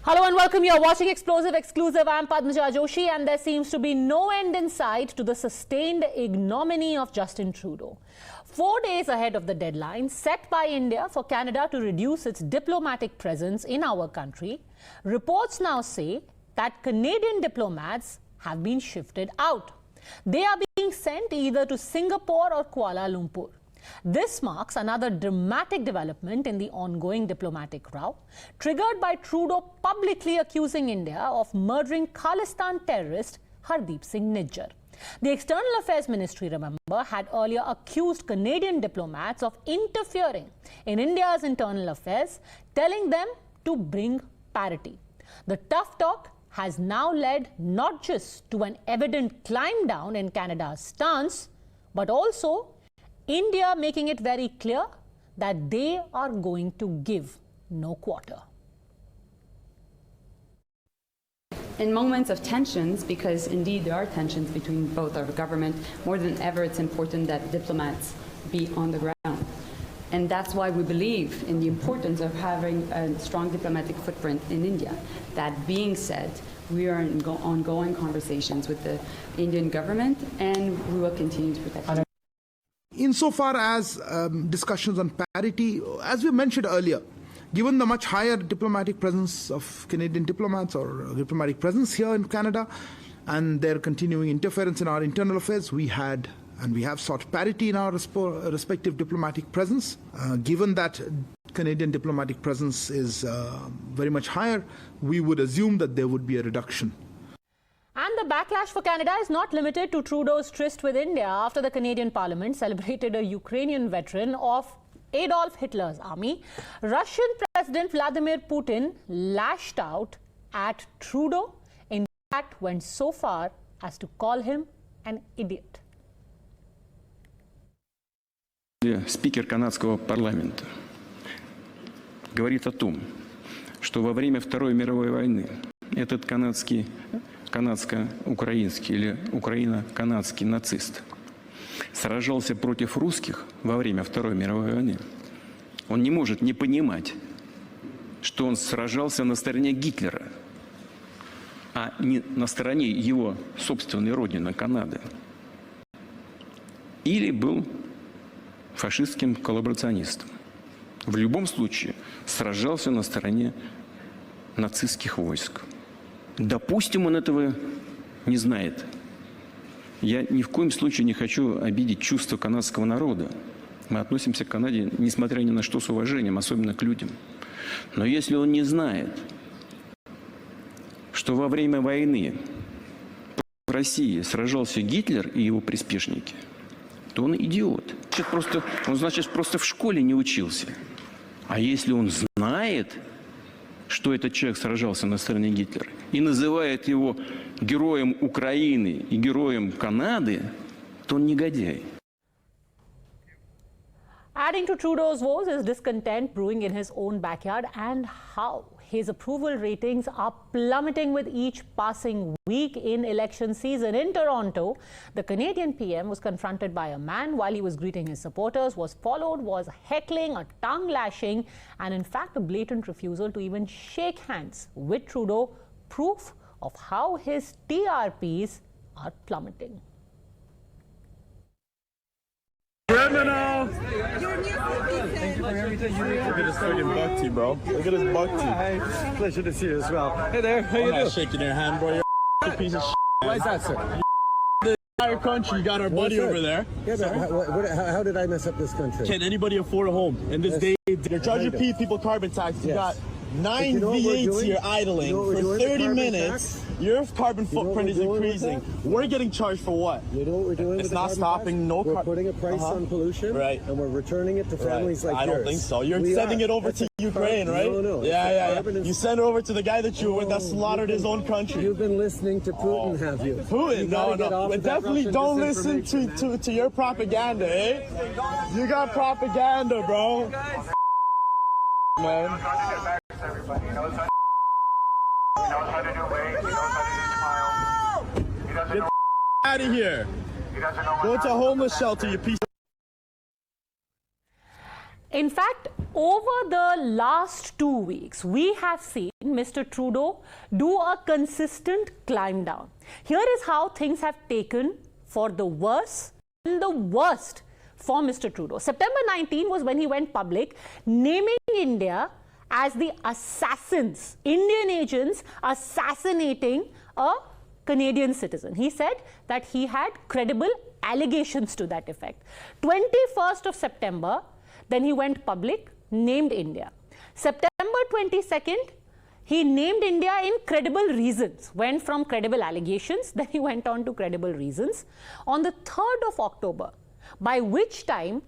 Hello and welcome. You are watching Explosive Exclusive. I am Padmaja Joshi, and there seems to be no end in sight to the sustained ignominy of Justin Trudeau. 4 days ahead of the deadline set by India for Canada to reduce its diplomatic presence in our country, reports now say that Canadian diplomats have been shifted out. They are being sent either to Singapore or Kuala Lumpur. This marks another dramatic development in the ongoing diplomatic row, triggered by Trudeau publicly accusing India of murdering Khalistani terrorist Hardeep Singh Nijjar. The External Affairs Ministry, remember, had earlier accused Canadian diplomats of interfering in India's internal affairs, telling them to bring parity. The tough talk has now led not just to an evident climb down in Canada's stance, but also India making it very clear that they are going to give no quarter. In moments of tensions, because indeed there are tensions between both our government, more than ever it's important that diplomats be on the ground. And that's why we believe in the importance of having a strong diplomatic footprint in India. That being said, we are in ongoing conversations with the Indian government, and we will continue to protect them. Insofar as discussions on parity, as we mentioned earlier, given the much higher diplomatic presence of Canadian diplomats or diplomatic presence here in Canada and their continuing interference in our internal affairs, we had and we have sought parity in our respective diplomatic presence. Given that Canadian diplomatic presence is very much higher, we would assume that there would be a reduction. And the backlash for Canada is not limited to Trudeau's tryst with India after the Canadian Parliament celebrated a Ukrainian veteran of Adolf Hitler's army. Russian President Vladimir Putin lashed out at Trudeau, in fact went so far as to call him an idiot. Спикер канадского парламента говорит о том, что во время Второй мировой войны этот канадско-украинский или украино-канадский нацист сражался против русских во время Второй мировой войны, он не может не понимать, что он сражался на стороне Гитлера, а не на стороне его собственной родины, Канады. Или был фашистским коллаборационистом. В любом случае сражался на стороне нацистских войск. Допустим, он этого не знает. Я ни в коем случае не хочу обидеть чувства канадского народа. Мы относимся к Канаде, несмотря ни на что, с уважением, особенно к людям. Но если он не знает, что во время войны в России сражался Гитлер и его приспешники, то он идиот. Он, значит, просто в школе не учился. А если он знает, что этот человек сражался на стороне Гитлера, и называет его героем Украины и героем Канады, то он негодяй. Adding to Trudeau's woes is discontent brewing in his own backyard, and how his approval ratings are plummeting with each passing week in election season. In Toronto, the Canadian PM was confronted by a man while he was greeting his supporters, was followed, was heckling, a tongue lashing, and in fact a blatant refusal to even shake hands with Trudeau, proof of how his TRPs are plummeting. Criminal! Thank you for everything you did. Look at his fucking buck tee, bro. Look at his buck tee. Hi. Pleasure to see you as well. Hey there, how you I'm doing? not shaking your hand, bro. You're a piece of shit. Why is that, sir? The entire country, you got our buddy over there. Yeah, but how did I mess up this country? Can anybody afford a home in this day? You're charging people carbon tax. You got 9 V8s here idling for 30 minutes. Your carbon footprint is increasing. We're getting charged for what? You know what we're doing? It's not stopping. No, we're putting a price on pollution, right? And we're returning it to families like yours. I don't think so. You're sending it over to Ukraine, right? No. Yeah. You send it over to the guy that you were with that slaughtered his own country. You've been listening to Putin, have you? Putin? No. We definitely don't listen to your propaganda, eh? You got propaganda, bro. Man. Get out of here. Go to a homeless shelter, you piece of... In fact, Over the last 2 weeks, we have seen Mr. Trudeau do a consistent climb down. Here is how things have taken for the worse and the worst for Mr. Trudeau. September 19 was when he went public, naming India as the assassins, Indian agents assassinating a Canadian citizen. He said that he had credible allegations to that effect. 21st of September, then he went public, named India. September 22nd, he named India in credible reasons, went from credible allegations, then he went on to credible reasons. On the 3rd of October, by which time,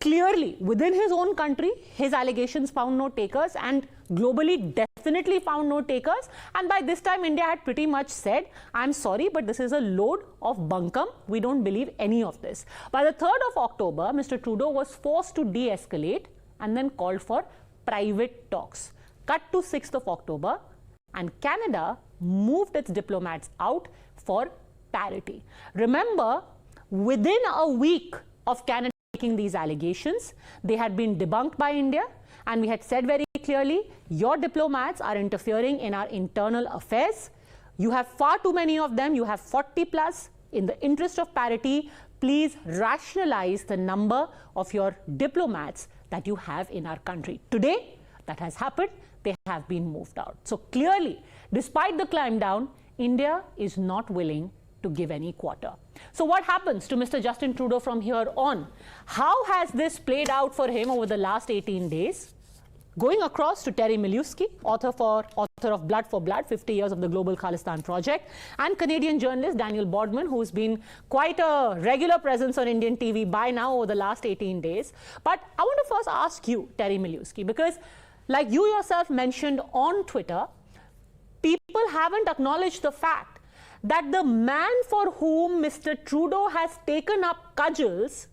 clearly within his own country, his allegations found no takers, and globally definitely found no takers. And by this time, India had pretty much said, I'm sorry, but this is a load of bunkum. We don't believe any of this. By the 3rd of October, Mr. Trudeau was forced to de-escalate and then called for private talks. Cut to 6th of October, and Canada moved its diplomats out for parity. Remember, within a week of Canada making these allegations, they had been debunked by India, and we had said very clearly, your diplomats are interfering in our internal affairs. You have far too many of them. You have 40 plus. In the interest of parity, please rationalize the number of your diplomats that you have in our country. Today, that has happened. They have been moved out. So clearly, despite the climb down, India is not willing to give any quarter. So what happens to Mr. Justin Trudeau from here on? How has this played out for him over the last 18 days? Going across to Terry Milewski, author of Blood for Blood, 50 Years of the Global Khalistan Project, and Canadian journalist Daniel Bodman, who's been quite a regular presence on Indian TV by now over the last 18 days. But I want to first ask you, Terry Milewski, because like you yourself mentioned on Twitter, people haven't acknowledged the fact that the man for whom Mr. Trudeau has taken up cudgels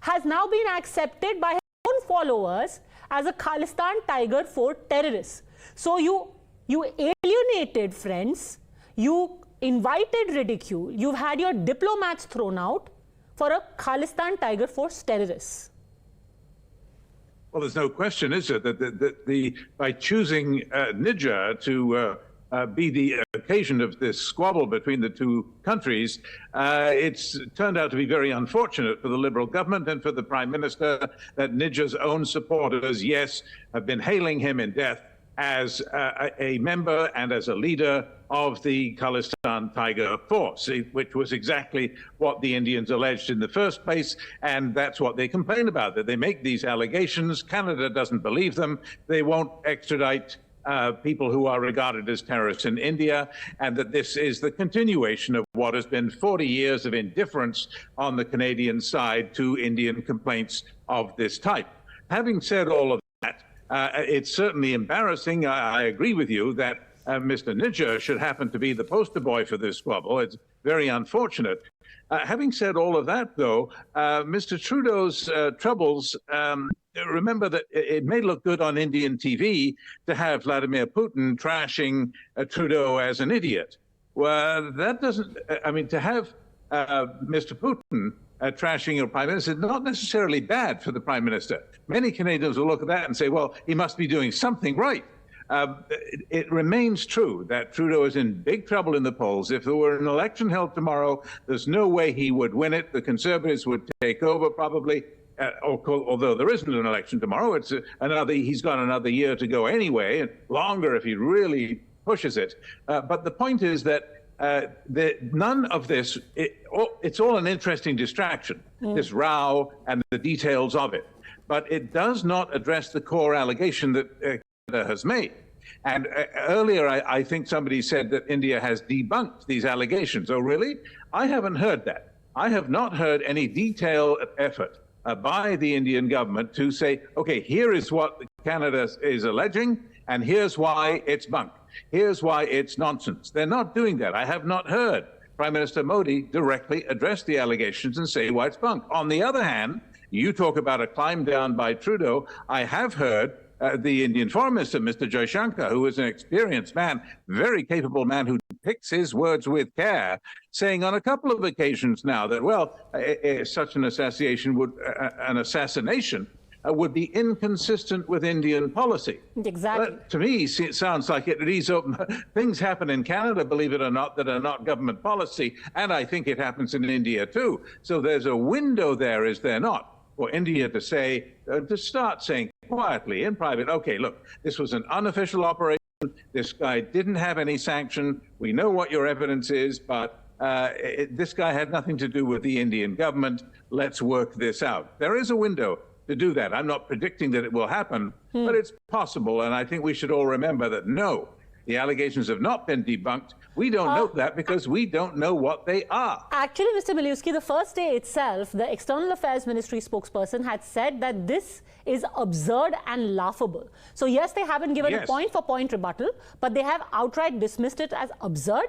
has now been accepted by his own followers as a Khalistan tiger for terrorists. So you alienated friends, you invited ridicule, you've had your diplomats thrown out for a Khalistan tiger force terrorists. Well, there's no question, is there, that by choosing Nijjar to be the occasion of this squabble between the two countries, it's turned out to be very unfortunate for the Liberal government and for the Prime Minister that Nijjar's own supporters, yes, have been hailing him in death as a member and as a leader of the Khalistan Tiger Force, which was exactly what the Indians alleged in the first place, and that's what they complain about, that they make these allegations, Canada doesn't believe them, they won't extradite people who are regarded as terrorists in India, and that this is the continuation of what has been 40 years of indifference on the Canadian side to Indian complaints of this type. Having said all of that, it's certainly embarrassing. I agree with you that Mr. Nijjar should happen to be the poster boy for this squabble. It's very unfortunate. Having said all of that, though, Mr. Trudeau's troubles, remember that it may look good on Indian TV to have Vladimir Putin trashing Trudeau as an idiot. Well, that doesn't, I mean, to have Mr. Putin trashing your prime minister is not necessarily bad for the prime minister. Many Canadians will look at that and say, well, he must be doing something right. It remains true that Trudeau is in big trouble in the polls. If there were an election held tomorrow, there's no way he would win it. The Conservatives would take over probably, although there isn't an election tomorrow. It's he's got another year to go anyway, and longer if he really pushes it. But the point is that none of this, it's all an interesting distraction, this row and the details of it. But it does not address the core allegation that has made. And earlier, I think somebody said that India has debunked these allegations. Oh, really? I haven't heard that. I have not heard any detailed effort by the Indian government to say, okay, here is what Canada is alleging, and here's why it's bunk. Here's why it's nonsense. They're not doing that. I have not heard Prime Minister Modi directly address the allegations and say why it's bunk. On the other hand, you talk about a climb down by Trudeau. I have heard the Indian Foreign Minister, Mr. Jaishankar, who is an experienced man, very capable man who picks his words with care, saying on a couple of occasions now that, well, such an assassination would would be inconsistent with Indian policy. Exactly. To me, it sounds like it leaves open. Things happen in Canada, believe it or not, that are not government policy, and I think it happens in India too. So there's a window there, is there not, for India to say, to start saying quietly in private, okay, look, this was an unofficial operation. This guy didn't have any sanction. We know what your evidence is, but this guy had nothing to do with the Indian government. Let's work this out. There is a window to do that. I'm not predicting that it will happen, but it's possible. And I think we should all remember that no, the allegations have not been debunked. We don't know that because we don't know what they are. Actually, Mr. Miliuski, the first day itself, the External Affairs Ministry spokesperson had said that this is absurd and laughable. So yes, they haven't given a point-for-point rebuttal, but they have outright dismissed it as absurd.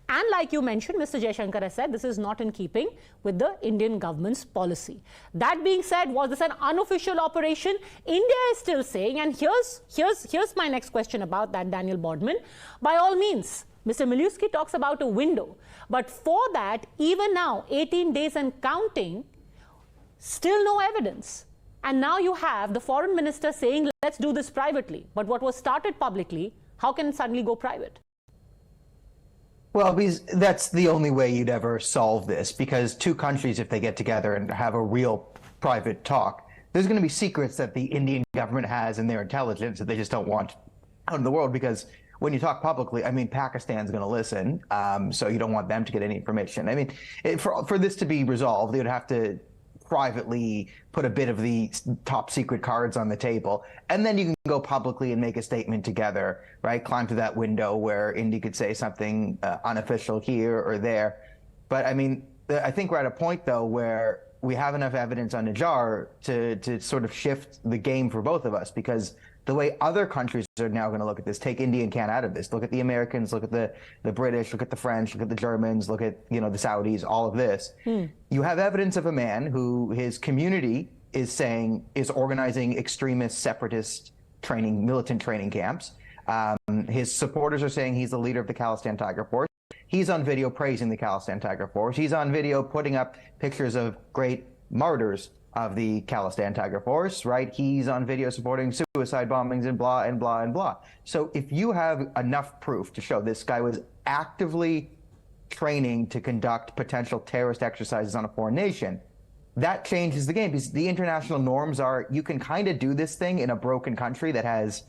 And like you mentioned, Mr. Jaishankar has said this is not in keeping with the Indian government's policy. That being said, was this an unofficial operation? India is still saying, and here's my next question about that, Daniel Bodman. By all means, Mr. Miliuski talks about a window, but for that, even now, 18 days and counting, still no evidence. And now you have the foreign minister saying, let's do this privately. But what was started publicly, how can it suddenly go private? Well, because that's the only way you'd ever solve this, because two countries, if they get together and have a real private talk, there's going to be secrets that the Indian government has in their intelligence that they just don't want out in the world, because when you talk publicly, I mean, Pakistan's going to listen, so you don't want them to get any information. I mean, for this to be resolved, they would have to privately put a bit of the top secret cards on the table, and then you can go publicly and make a statement together, right? Climb to that window where India could say something unofficial here or there. But I mean, I think we're at a point though where we have enough evidence on Nijjar to sort of shift the game for both of us, because the way other countries are now going to look at this, take India and Canada out of this, look at the Americans, look at the British, look at the French, look at the Germans, look at, you know, the Saudis, all of this. You have evidence of a man who his community is saying is organizing extremist separatist training, militant training camps. His supporters are saying he's the leader of the Khalistani Tiger Force. He's on video praising the Khalistani Tiger Force. He's on video putting up pictures of great martyrs of the Khalistani Tiger Force, right? He's on video supporting suicide bombings and blah and blah and blah. So if you have enough proof to show this guy was actively training to conduct potential terrorist exercises on a foreign nation, that changes the game, because the international norms are you can kind of do this thing in a broken country that has,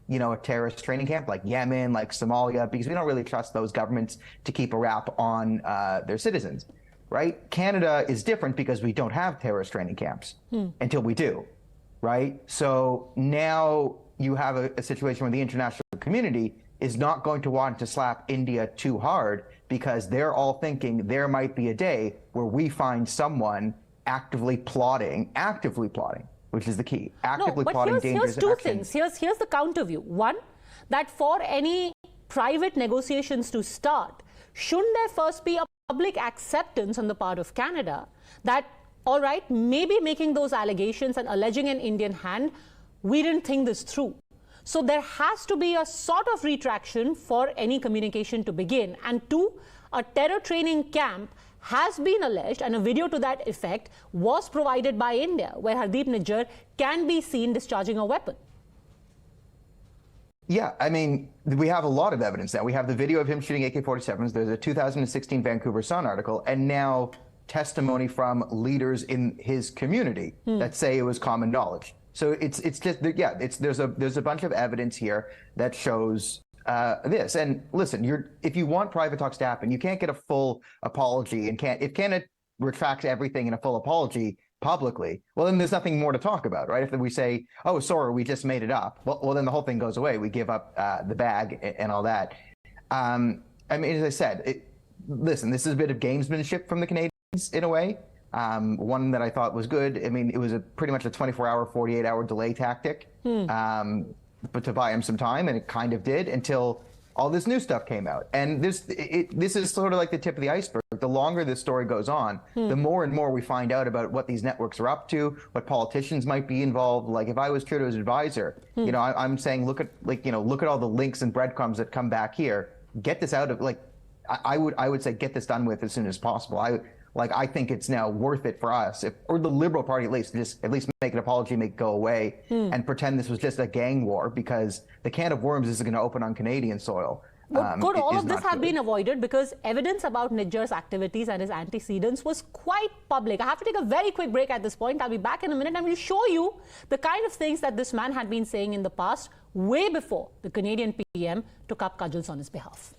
you know, a terrorist training camp like Yemen, like Somalia, because we don't really trust those governments to keep a wrap on their citizens. Right? Canada is different because we don't have terrorist training camps until we do, right? So now you have a situation where the international community is not going to want to slap India too hard, because they're all thinking there might be a day where we find someone actively plotting, which is the key, actively plotting dangerous actions. Here's two things. Here's the counter view. One, that for any private negotiations to start, shouldn't there first be a public acceptance on the part of Canada that, all right, maybe making those allegations and alleging an Indian hand, we didn't think this through. So there has to be a sort of retraction for any communication to begin. And two, a terror training camp has been alleged, and a video to that effect was provided by India, where Hardeep Nijjar can be seen discharging a weapon. Yeah, I mean, we have a lot of evidence now. We have the video of him shooting AK-47s. There's a 2016 Vancouver Sun article, and now testimony from leaders in his community that say it was common knowledge. So it's just, yeah, there's a bunch of evidence here that shows this. And listen, if you want private talks to happen, you can't get a full apology, and if Canada retracts everything in a full apology publicly, well, then there's nothing more to talk about, right? If we say, oh, sorry, we just made it up, well, then the whole thing goes away. We give up the bag and all that. I mean, as I said, listen, this is a bit of gamesmanship from the Canadians in a way. One that I thought was good. I mean, it was pretty much a 24-hour, 48-hour delay tactic, but to buy him some time, and it kind of did until all this new stuff came out. And this is sort of like the tip of the iceberg. The longer this story goes on, the more and more we find out about what these networks are up to, what politicians might be involved. Like if I was Trudeau's advisor, you know, I'm saying, look at all the links and breadcrumbs that come back here. Get this out of, like, I would say get this done with as soon as possible. like, I think it's now worth it for us, or the Liberal Party at least, to just at least make an apology, make it go away, and pretend this was just a gang war, because the can of worms is going to open on Canadian soil. But could all of this have been avoided? Because evidence about Nijjar's activities and his antecedents was quite public. I have to take a very quick break at this point. I'll be back in a minute and we'll show you the kind of things that this man had been saying in the past, way before the Canadian PM took up cudgels on his behalf.